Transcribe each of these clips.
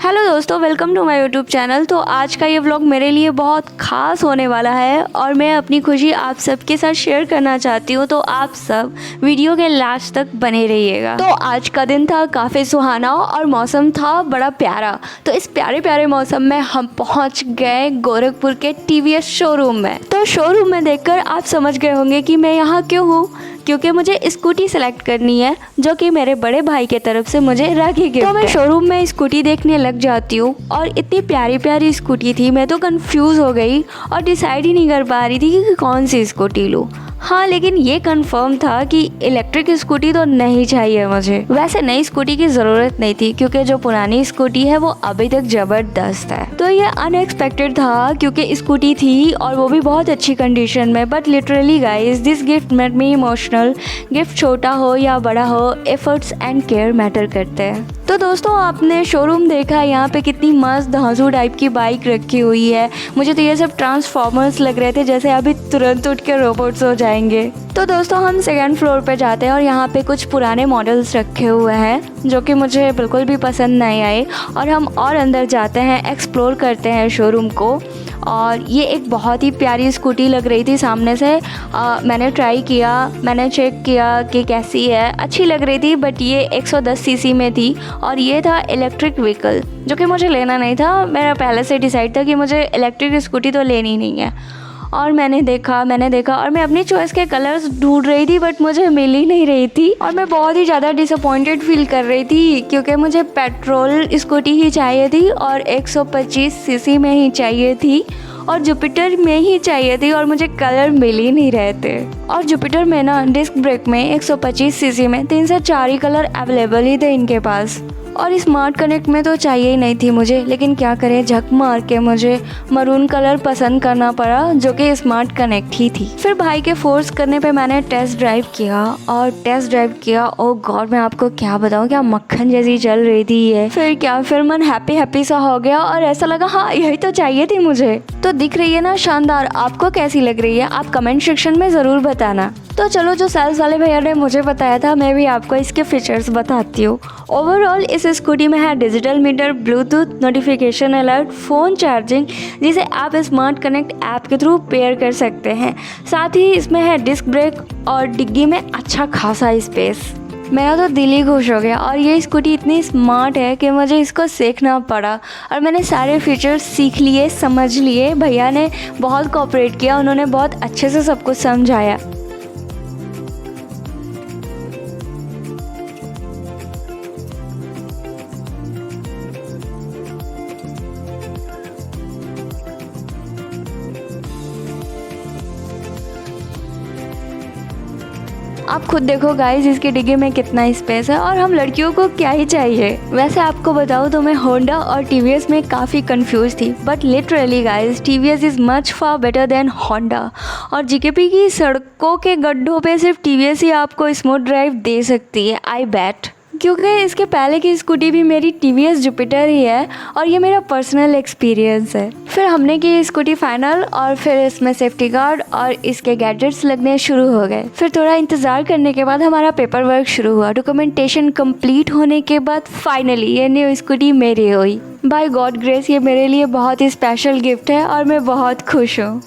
Hello दोस्तों, welcome to my YouTube channel. तो आज का ये व्लॉग मेरे लिए बहुत ख़ास होने वाला है और मैं अपनी खुशी आप सबके साथ शेयर करना चाहती हूँ। तो आप सब वीडियो के लास्ट तक बने रहिएगा। तो आज का दिन था काफ़ी सुहाना और मौसम था बड़ा प्यारा। तो इस प्यारे प्यारे मौसम में हम पहुँच गए गोरखपुर के टीवीएस शोरूम में। तो शोरूम में देखकर आप समझ गए होंगे कि मैं यहाँ क्यों हूँ, क्योंकि मुझे स्कूटी सेलेक्ट करनी है जो कि मेरे बड़े भाई के तरफ से मुझे राखी गिफ्ट। तो मैं शोरूम में स्कूटी देखने लग जाती हूँ और इतनी प्यारी प्यारी स्कूटी थी, मैं तो कंफ्यूज हो गई और डिसाइड ही नहीं कर पा रही थी कि कौन सी स्कूटी लूँ। हाँ, लेकिन ये कंफर्म था कि इलेक्ट्रिक स्कूटी तो नहीं चाहिए मुझे। वैसे नई स्कूटी की ज़रूरत नहीं थी क्योंकि जो पुरानी स्कूटी है वो अभी तक ज़बरदस्त है। तो ये अनएक्सपेक्टेड था क्योंकि स्कूटी थी और वो भी बहुत अच्छी कंडीशन में। But literally guys, this gift made me emotional. Gift छोटा हो या बड़ा हो, एफर्ट्स एंड केयर मैटर करते हैं। तो दोस्तों, आपने शोरूम देखा, यहाँ पे कितनी मस्त धांसू टाइप की बाइक रखी हुई है। मुझे तो ये सब ट्रांसफॉर्मर्स लग रहे थे, जैसे अभी तुरंत उठ के रोबोट्स हो जाएंगे। तो दोस्तों, हम सेकंड फ्लोर पे जाते हैं और यहाँ पे कुछ पुराने मॉडल्स रखे हुए हैं जो कि मुझे बिल्कुल भी पसंद नहीं आए। और हम और अंदर जाते हैं, एक्सप्लोर करते हैं शोरूम को। और ये एक बहुत ही प्यारी स्कूटी लग रही थी सामने से। मैंने ट्राई किया, मैंने चेक किया कि कैसी है, अच्छी लग रही थी। बट ये 110 सीसी में थी और ये था इलेक्ट्रिक व्हीकल, जो कि मुझे लेना नहीं था। मेरा पहले से डिसाइड था कि मुझे इलेक्ट्रिक स्कूटी तो लेनी नहीं है। और मैंने देखा और मैं अपनी चॉइस के कलर्स ढूंढ रही थी बट मुझे मिल ही नहीं रही थी। और मैं बहुत ही ज़्यादा डिसअपॉइंटेड फील कर रही थी क्योंकि मुझे पेट्रोल स्कूटी ही चाहिए थी और 125 सीसी में ही चाहिए थी और जुपिटर में ही चाहिए थी और मुझे कलर मिल ही नहीं रहे थे। और जुपिटर में ना डिस्क ब्रेक में 125 सीसी में 3 से 4 ही कलर अवेलेबल ही थे इनके पास। और स्मार्ट कनेक्ट में तो चाहिए ही नहीं थी मुझे, लेकिन क्या करें, झक मार के मुझे मरून कलर पसंद करना पड़ा जो कि स्मार्ट कनेक्ट ही थी। फिर भाई के फोर्स करने पे मैंने टेस्ट ड्राइव किया। ओ गॉड, मैं आपको क्या बताऊँ, क्या मक्खन जैसी चल रही थी ये। फिर मन हैप्पी सा हो गया और ऐसा लगा हाँ यही तो चाहिए थी मुझे। तो दिख रही है ना शानदार, आपको कैसी लग रही है आप कमेंट सेक्शन में ज़रूर बताना। तो चलो, जो सेल्स वाले भैया ने मुझे बताया था मैं भी आपको इसके फीचर्स बताती हूँ। ओवरऑल इस स्कूटी में है digital meter, Bluetooth, notification alert, phone charging जिसे आप स्मार्ट कनेक्ट ऐप के थ्रू पेयर कर सकते हैं। साथ ही इसमें है डिस्क ब्रेक और डिग्गी में अच्छा खासा स्पेस। मेरा तो दिल ही खुश हो गया। और ये स्कूटी इतनी स्मार्ट है कि मुझे इसको सीखना पड़ा और मैंने सारे फीचर्स सीख लिए, समझ लिए। भैया ने बहुत कोऑपरेट किया, उन्होंने बहुत अच्छे से सब कुछ समझाया। आप खुद देखो गाइस, इसकी डिग्गी में कितना स्पेस है और हम लड़कियों को क्या ही चाहिए। वैसे आपको बताऊँ तो मैं होंडा और टीवीएस में काफ़ी कंफ्यूज थी, but literally guys TVS is much far better than Honda. और जीकेपी की सड़कों के गड्ढों पे सिर्फ टीवीएस ही आपको स्मूथ ड्राइव दे सकती है, आई बैट। क्योंकि इसके पहले की स्कूटी भी मेरी टीवीएस जुपिटर ही है और ये मेरा पर्सनल एक्सपीरियंस है। फिर हमने की स्कूटी फाइनल और फिर इसमें सेफ्टी गार्ड और इसके गैजेट्स लगने शुरू हो गए। फिर थोड़ा इंतज़ार करने के बाद हमारा पेपर वर्क शुरू हुआ। डॉक्यूमेंटेशन कंप्लीट होने के बाद फाइनली ये न्यू स्कूटी मेरी हुई। बाय गॉड ग्रेस ये मेरे लिए बहुत ही स्पेशल गिफ्ट है और मैं बहुत खुश हूँ।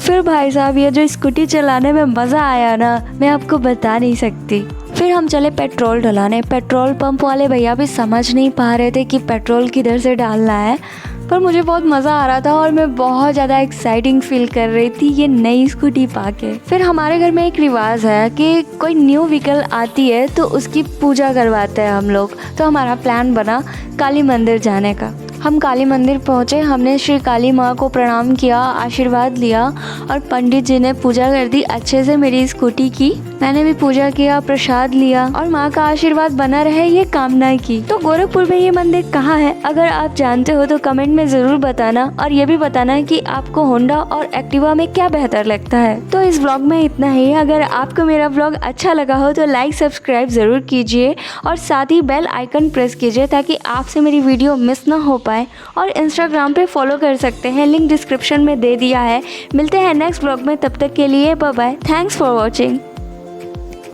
फिर भाई साहब, ये जो स्कूटी चलाने में मज़ा आया ना, मैं आपको बता नहीं सकती। फिर हम चले पेट्रोल डलाने। पेट्रोल पंप वाले भैया भी समझ नहीं पा रहे थे कि पेट्रोल किधर से डालना है, पर मुझे बहुत मज़ा आ रहा था और मैं बहुत ज़्यादा एक्साइटिंग फील कर रही थी ये नई स्कूटी पाके। फिर हमारे घर में एक रिवाज है कि कोई न्यू व्हीकल आती है तो उसकी पूजा करवाते हैं हम लोग। तो हमारा प्लान बना काली मंदिर जाने का। हम काली मंदिर पहुँचे, हमने श्री काली माँ को प्रणाम किया, आशीर्वाद लिया और पंडित जी ने पूजा कर दी अच्छे से मेरी स्कूटी की। मैंने भी पूजा किया, प्रसाद लिया और माँ का आशीर्वाद बना रहे ये कामना की। तो गोरखपुर में ये मंदिर कहाँ है, अगर आप जानते हो तो कमेंट में जरूर बताना और ये भी बताना कि आपको होंडा और एक्टिवा में क्या बेहतर लगता है। तो इस व्लॉग में इतना ही। अगर आपको मेरा व्लॉग अच्छा लगा हो तो लाइक सब्सक्राइब जरूर कीजिए और साथ ही बेल आइकन प्रेस कीजिए ताकि आपसे मेरी वीडियो मिस ना हो पाए। और इंस्टाग्राम पे फॉलो कर सकते हैं, लिंक डिस्क्रिप्शन में दे दिया है। मिलते हैं नेक्स्ट व्लॉग में, तब तक के लिए bye bye. Thanks for watching.